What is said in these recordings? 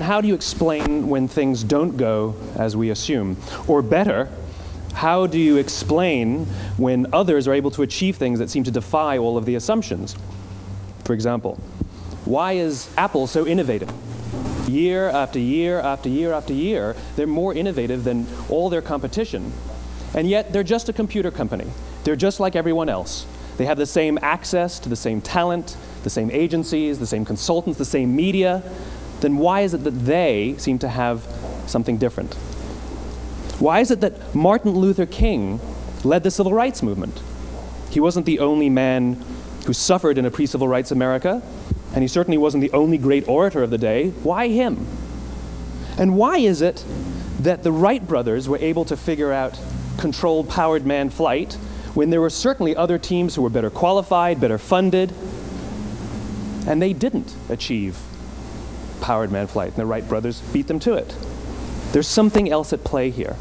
how do you explain when things don't go as we assume? Or better, how do you explain when others are able to achieve things that seem to defy all of the assumptions? For example, why is Apple so innovative? Year after year after year after year, they're more innovative than all their competition. And yet, they're just a computer company. They're just like everyone else. They have the same access to the same talent, the same agencies, the same consultants, the same media. Then why is it that they seem to have something different? Why is it that Martin Luther King led the civil rights movement? He wasn't the only man who suffered in a pre-civil rights America, and he certainly wasn't the only great orator of the day. Why him? And why is it that the Wright brothers were able to figure out controlled powered manned flight when there were certainly other teams who were better qualified, better funded, and they didn't achieve powered manned flight, and the Wright brothers beat them to it? There's something else at play here.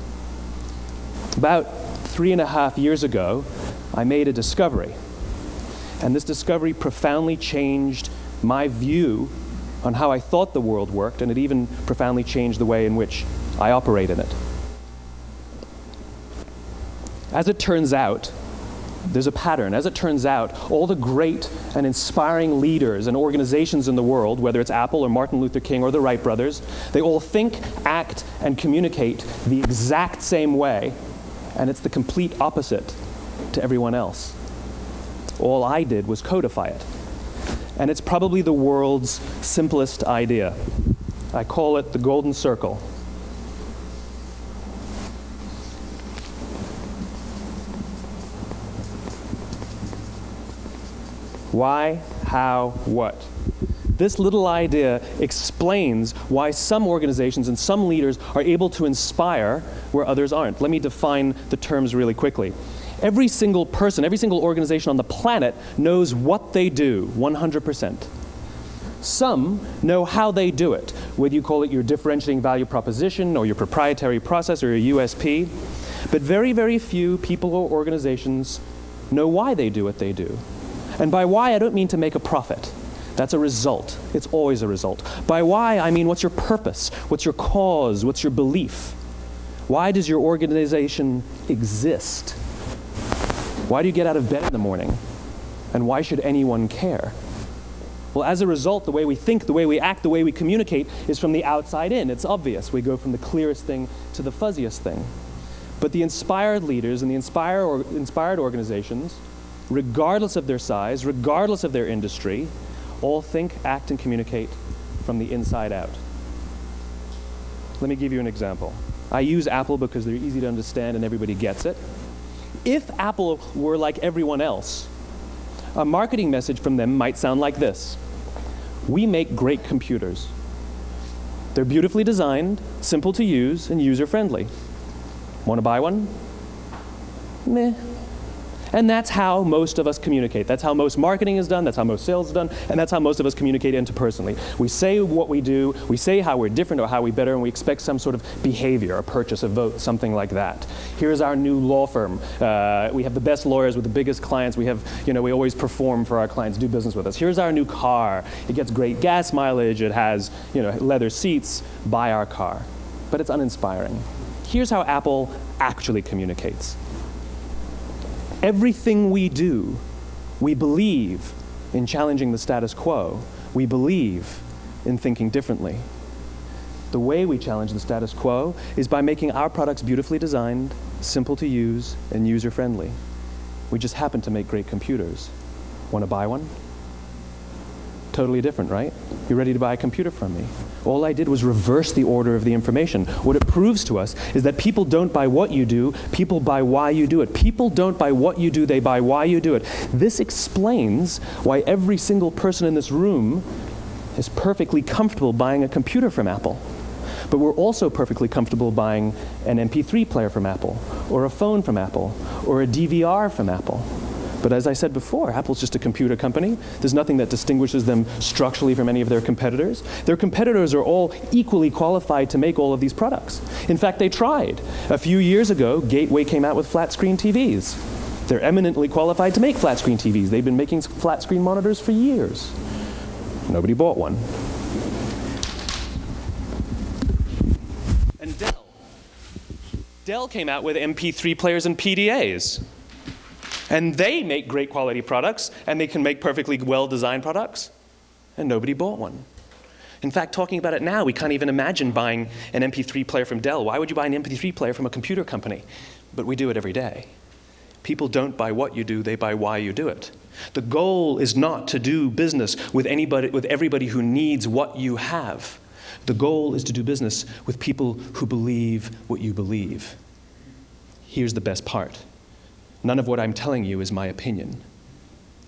About 3.5 years ago, I made a discovery, and this discovery profoundly changed my view on how I thought the world worked, and it even profoundly changed the way in which I operate in it. As it turns out, there's a pattern. As it turns out, all the great and inspiring leaders and organizations in the world, whether it's Apple or Martin Luther King or the Wright brothers, they all think, act, and communicate the exact same way, and it's the complete opposite to everyone else. All I did was codify it. And it's probably the world's simplest idea. I call it the golden circle. Why, how, what? This little idea explains why some organizations and some leaders are able to inspire where others aren't. Let me define the terms really quickly. Every single person, every single organization on the planet knows what they do, 100%. Some know how they do it, whether you call it your differentiating value proposition or your proprietary process or your USP. But very, very few people or organizations know why they do what they do. And by why, I don't mean to make a profit. That's a result. It's always a result. By why, I mean what's your purpose? What's your cause? What's your belief? Why does your organization exist? Why do you get out of bed in the morning? And why should anyone care? Well, as a result, the way we think, the way we act, the way we communicate is from the outside in. It's obvious. We go from the clearest thing to the fuzziest thing. But the inspired leaders and the inspired organizations, regardless of their size, regardless of their industry, all think, act, and communicate from the inside out. Let me give you an example. I use Apple because they're easy to understand and everybody gets it. If Apple were like everyone else, a marketing message from them might sound like this. We make great computers. They're beautifully designed, simple to use, and user-friendly. Want to buy one? Meh. And that's how most of us communicate. That's how most marketing is done, that's how most sales is done, and that's how most of us communicate interpersonally. We say what we do, we say how we're different or how we're better, and we expect some sort of behavior, a purchase, a vote, something like that. Here's our new law firm. We have the best lawyers with the biggest clients. We have, we always perform for our clients, do business with us. Here's our new car. It gets great gas mileage. It has, leather seats. Buy our car. But it's uninspiring. Here's how Apple actually communicates. Everything we do, we believe in challenging the status quo. We believe in thinking differently. The way we challenge the status quo is by making our products beautifully designed, simple to use, and user-friendly. We just happen to make great computers. Want to buy one? Totally different, right? You're ready to buy a computer from me. All I did was reverse the order of the information. What it proves to us is that people don't buy what you do, people buy why you do it. People don't buy what you do, they buy why you do it. This explains why every single person in this room is perfectly comfortable buying a computer from Apple. But we're also perfectly comfortable buying an MP3 player from Apple, or a phone from Apple, or a DVR from Apple. But as I said before, Apple's just a computer company. There's nothing that distinguishes them structurally from any of their competitors. Their competitors are all equally qualified to make all of these products. In fact, they tried. A few years ago, Gateway came out with flat-screen TVs. They're eminently qualified to make flat-screen TVs. They've been making flat-screen monitors for years. Nobody bought one. Dell came out with MP3 players and PDAs. And they make great quality products, and they can make perfectly well-designed products, and nobody bought one. In fact, talking about it now, we can't even imagine buying an MP3 player from Dell. Why would you buy an MP3 player from a computer company? But we do it every day. People don't buy what you do, they buy why you do it. The goal is not to do business with everybody who needs what you have. The goal is to do business with people who believe what you believe. Here's the best part. None of what I'm telling you is my opinion.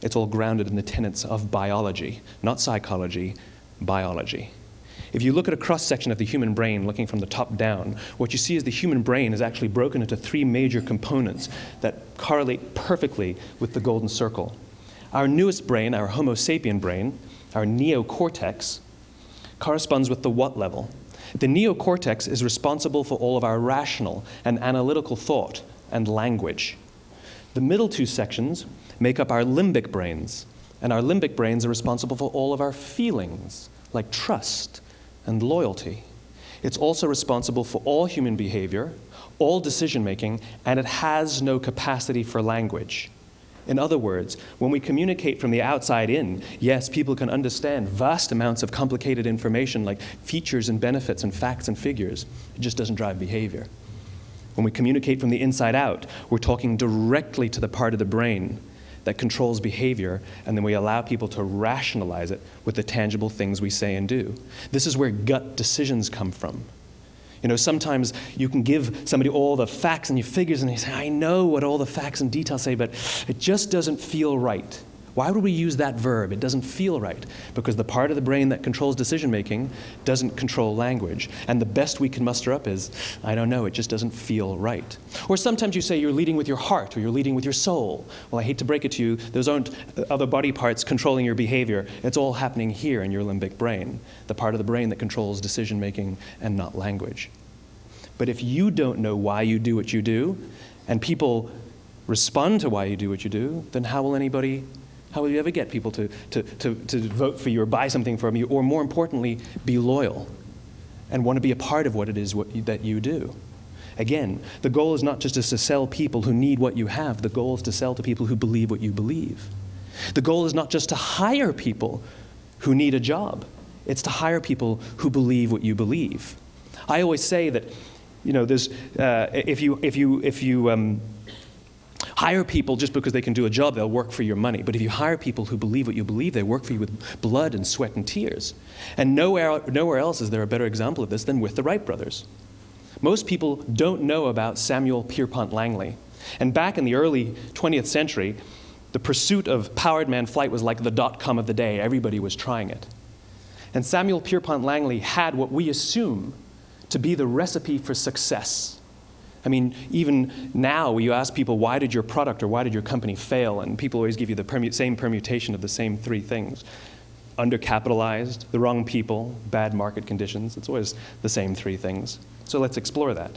It's all grounded in the tenets of biology, not psychology, biology. If you look at a cross-section of the human brain, looking from the top down, what you see is the human brain is actually broken into 3 major components that correlate perfectly with the golden circle. Our newest brain, our Homo sapien brain, our neocortex, corresponds with the what level. The neocortex is responsible for all of our rational and analytical thought and language. The middle 2 sections make up our limbic brains, and our limbic brains are responsible for all of our feelings, like trust and loyalty. It's also responsible for all human behavior, all decision-making, and it has no capacity for language. In other words, when we communicate from the outside in, yes, people can understand vast amounts of complicated information like features and benefits and facts and figures. It just doesn't drive behavior. When we communicate from the inside out, we're talking directly to the part of the brain that controls behavior, and then we allow people to rationalize it with the tangible things we say and do. This is where gut decisions come from. You know, sometimes you can give somebody all the facts and your figures, and they say, I know what all the facts and details say, but it just doesn't feel right. Why would we use that verb? It doesn't feel right. Because the part of the brain that controls decision-making doesn't control language. And the best we can muster up is, I don't know, it just doesn't feel right. Or sometimes you say you're leading with your heart or you're leading with your soul. Well, I hate to break it to you, those aren't other body parts controlling your behavior. It's all happening here in your limbic brain, the part of the brain that controls decision-making and not language. But if you don't know why you do what you do, and people respond to why you do what you do, then how will you ever get people to vote for you or buy something from you, or more importantly, be loyal and want to be a part of what it is that you do? Again, the goal is not just to sell people who need what you have. The goal is to sell to people who believe what you believe. The goal is not just to hire people who need a job. It's to hire people who believe what you believe. I always say that, you know, there's, if you hire people just because they can do a job, they'll work for your money. But if you hire people who believe what you believe, they work for you with blood and sweat and tears. And nowhere else is there a better example of this than with the Wright brothers. Most people don't know about Samuel Pierpont Langley. And back in the early 20th century, the pursuit of powered man flight was like the dot-com of the day. Everybody was trying it. And Samuel Pierpont Langley had what we assume to be the recipe for success. I mean, even now, you ask people, why did your product or why did your company fail? And people always give you the same permutation of the same 3 things. Undercapitalized, the wrong people, bad market conditions. It's always the same 3 things. So let's explore that.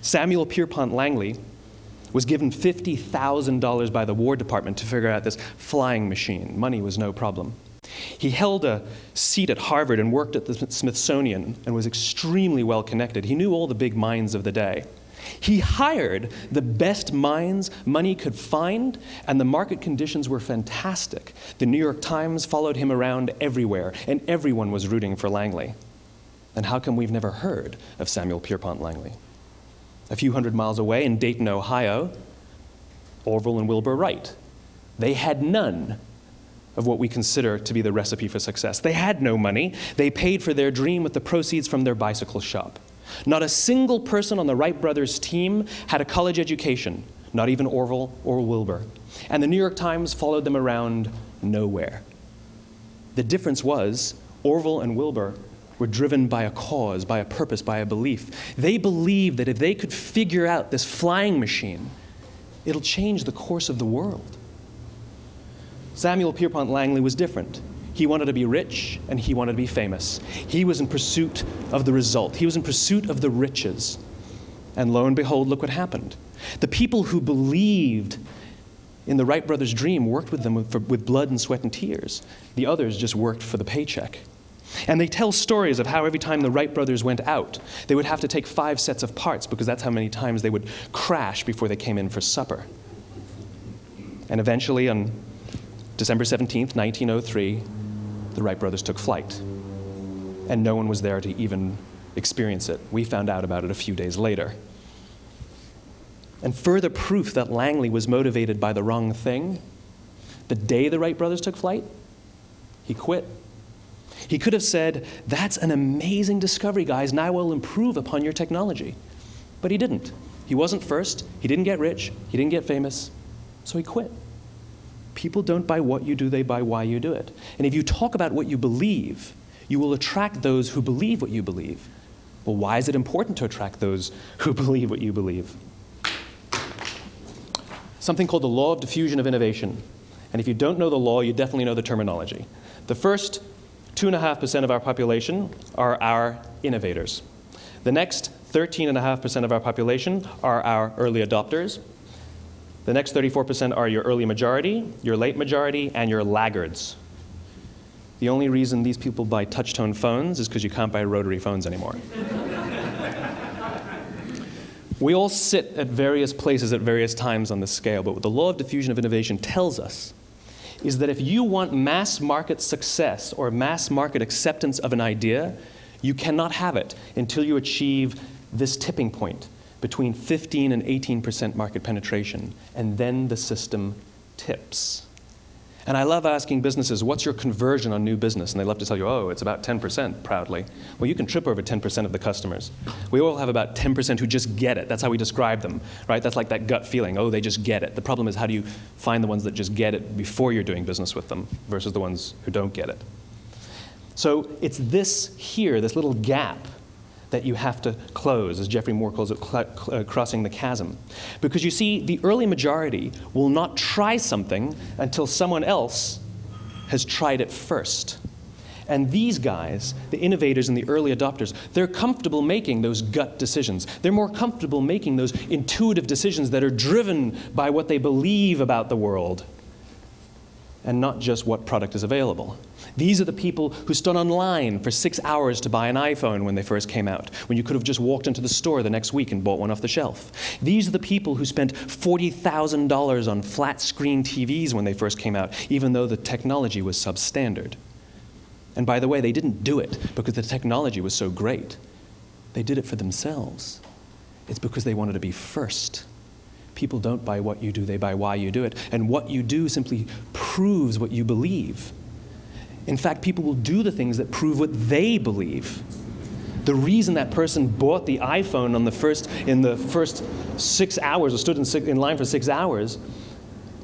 Samuel Pierpont Langley was given $50,000 by the War Department to figure out this flying machine. Money was no problem. He held a seat at Harvard and worked at the Smithsonian and was extremely well connected. He knew all the big minds of the day. He hired the best minds money could find, and the market conditions were fantastic. The New York Times followed him around everywhere, and everyone was rooting for Langley. And how come we've never heard of Samuel Pierpont Langley? A few hundred miles away in Dayton, Ohio, Orville and Wilbur Wright. They had none of what we consider to be the recipe for success. They had no money. They paid for their dream with the proceeds from their bicycle shop. Not a single person on the Wright brothers' team had a college education, not even Orville or Wilbur. And the New York Times followed them around nowhere. The difference was Orville and Wilbur were driven by a cause, by a purpose, by a belief. They believed that if they could figure out this flying machine, it'll change the course of the world. Samuel Pierpont Langley was different. He wanted to be rich, and he wanted to be famous. He was in pursuit of the result. He was in pursuit of the riches. And lo and behold, look what happened. The people who believed in the Wright brothers' dream worked with them with blood and sweat and tears. The others just worked for the paycheck. And they tell stories of how every time the Wright brothers went out, they would have to take 5 sets of parts because that's how many times they would crash before they came in for supper. And eventually, on December 17th, 1903, the Wright brothers took flight. And no one was there to even experience it. We found out about it a few days later. And further proof that Langley was motivated by the wrong thing, the day the Wright brothers took flight, he quit. He could have said, "That's an amazing discovery, guys. Now we'll improve upon your technology." But he didn't. He wasn't first. He didn't get rich. He didn't get famous. So he quit. People don't buy what you do, they buy why you do it. And if you talk about what you believe, you will attract those who believe what you believe. Well, why is it important to attract those who believe what you believe? Something called the law of diffusion of innovation. And if you don't know the law, you definitely know the terminology. The first 2.5% of our population are our innovators. The next 13.5% of our population are our early adopters. The next 34% are your early majority, your late majority, and your laggards. The only reason these people buy touch-tone phones is because you can't buy rotary phones anymore. We all sit at various places at various times on the scale, but what the law of diffusion of innovation tells us is that if you want mass market success or mass market acceptance of an idea, you cannot have it until you achieve this tipping point between 15 and 18% market penetration, and then the system tips. And I love asking businesses, what's your conversion on new business? And they love to tell you, oh, it's about 10%, proudly. Well, you can trip over 10% of the customers. We all have about 10% who just get it. That's how we describe them, right? That's like that gut feeling, oh, they just get it. The problem is, how do you find the ones that just get it before you're doing business with them versus the ones who don't get it? So it's this here, this little gap, that you have to close, as Geoffrey Moore calls it, crossing the chasm. Because you see, the early majority will not try something until someone else has tried it first. And these guys, the innovators and the early adopters, they're comfortable making those gut decisions. They're more comfortable making those intuitive decisions that are driven by what they believe about the world, and not just what product is available. These are the people who stood online for 6 hours to buy an iPhone when they first came out, when you could have just walked into the store the next week and bought one off the shelf. These are the people who spent $40,000 on flat-screen TVs when they first came out, even though the technology was substandard. And by the way, they didn't do it because the technology was so great. They did it for themselves. It's because they wanted to be first. People don't buy what you do, they buy why you do it. And what you do simply proves what you believe. In fact, people will do the things that prove what they believe. The reason that person bought the iPhone in the first 6 hours, or stood in line for 6 hours,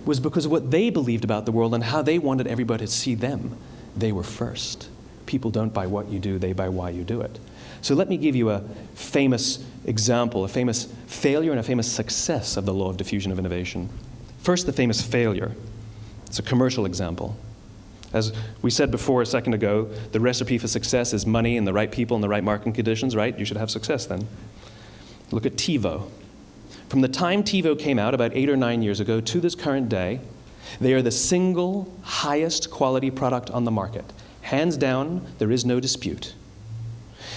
was because of what they believed about the world and how they wanted everybody to see them. They were first. People don't buy what you do, they buy why you do it. So let me give you a famous example, a famous failure and a famous success of the law of diffusion of innovation. First, the famous failure. It's a commercial example. As we said before a second ago, the recipe for success is money and the right people and the right marketing conditions, right? You should have success then. Look at TiVo. From the time TiVo came out about 8 or 9 years ago to this current day, they are the single highest quality product on the market. Hands down, there is no dispute.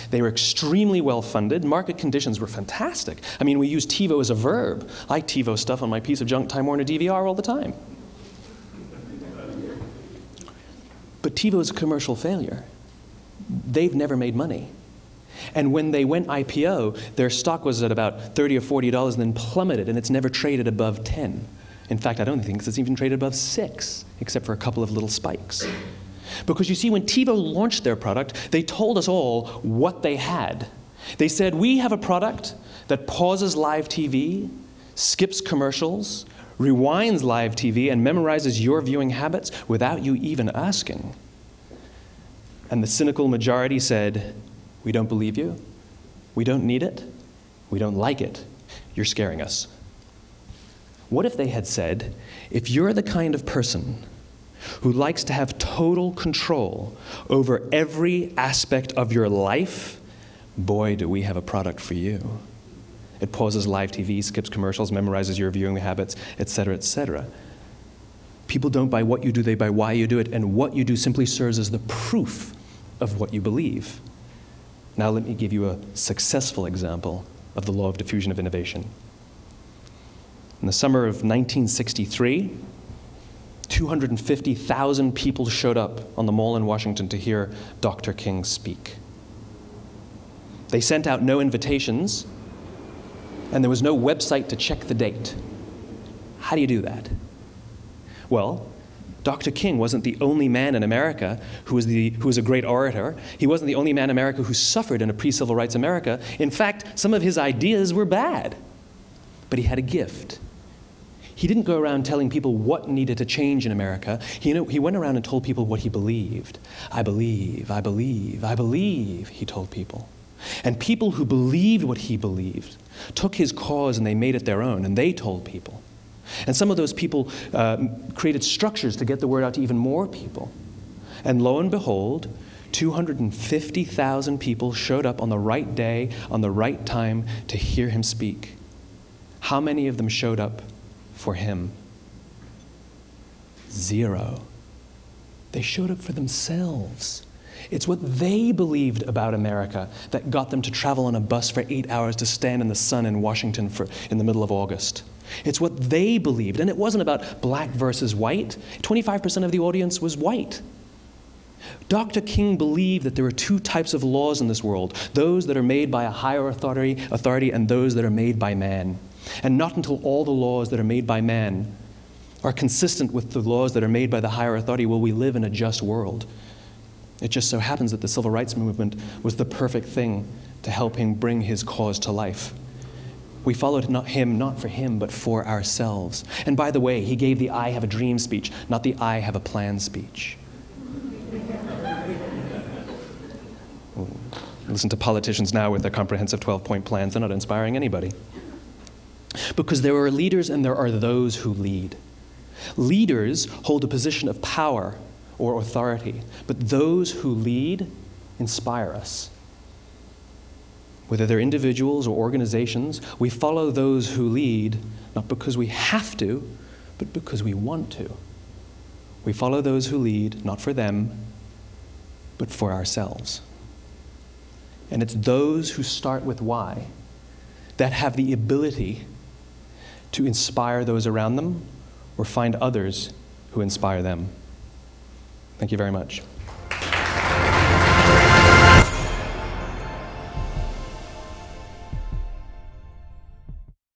They were extremely well funded. Market conditions were fantastic. I mean, we use TiVo as a verb. I TiVo stuff on my piece of junk Time Warner DVR all the time. But TiVo is a commercial failure. They've never made money. And when they went IPO, their stock was at about $30 or $40 and then plummeted, and it's never traded above 10. In fact, I don't think it's even traded above 6, except for a couple of little spikes. Because you see, when TiVo launched their product, they told us all what they had. They said, we have a product that pauses live TV, skips commercials, rewinds live TV, and memorizes your viewing habits without you even asking. And the cynical majority said, we don't believe you, we don't need it, we don't like it, you're scaring us. What if they had said, if you're the kind of person who likes to have total control over every aspect of your life, boy, do we have a product for you. It pauses live TV, skips commercials, memorizes your viewing habits, etc., etc. People don't buy what you do, they buy why you do it, and what you do simply serves as the proof of what you believe. Now let me give you a successful example of the law of diffusion of innovation. In the summer of 1963, 250,000 people showed up on the Mall in Washington to hear Dr. King speak. They sent out no invitations, and there was no website to check the date. How do you do that? Well, Dr. King wasn't the only man in America who was a great orator. He wasn't the only man in America who suffered in a pre-civil rights America. In fact, some of his ideas were bad. But he had a gift. He didn't go around telling people what needed to change in America. He went around and told people what he believed. I believe, I believe, I believe, he told people. And people who believed what he believed took his cause and they made it their own, and they told people. And some of those people created structures to get the word out to even more people. And lo and behold, 250,000 people showed up on the right day, on the right time to hear him speak. How many of them showed up for him? 0. They showed up for themselves. It's what they believed about America that got them to travel on a bus for 8 hours to stand in the sun in Washington in the middle of August. It's what they believed, and it wasn't about black versus white. 25% of the audience was white. Dr. King believed that there are 2 types of laws in this world, those that are made by a higher authority and those that are made by man. And not until all the laws that are made by man are consistent with the laws that are made by the higher authority will we live in a just world. It just so happens that the civil rights movement was the perfect thing to help him bring his cause to life. We followed him not for him, but for ourselves. And by the way, he gave the I have a dream speech, not the I have a plan speech. Listen to politicians now with their comprehensive 12-point plans. They're not inspiring anybody. Because there are leaders and there are those who lead. Leaders hold a position of power or authority, but those who lead inspire us. Whether they're individuals or organizations, we follow those who lead not because we have to, but because we want to. We follow those who lead not for them, but for ourselves. And it's those who start with why that have the ability to inspire those around them or find others who inspire them. Thank you very much.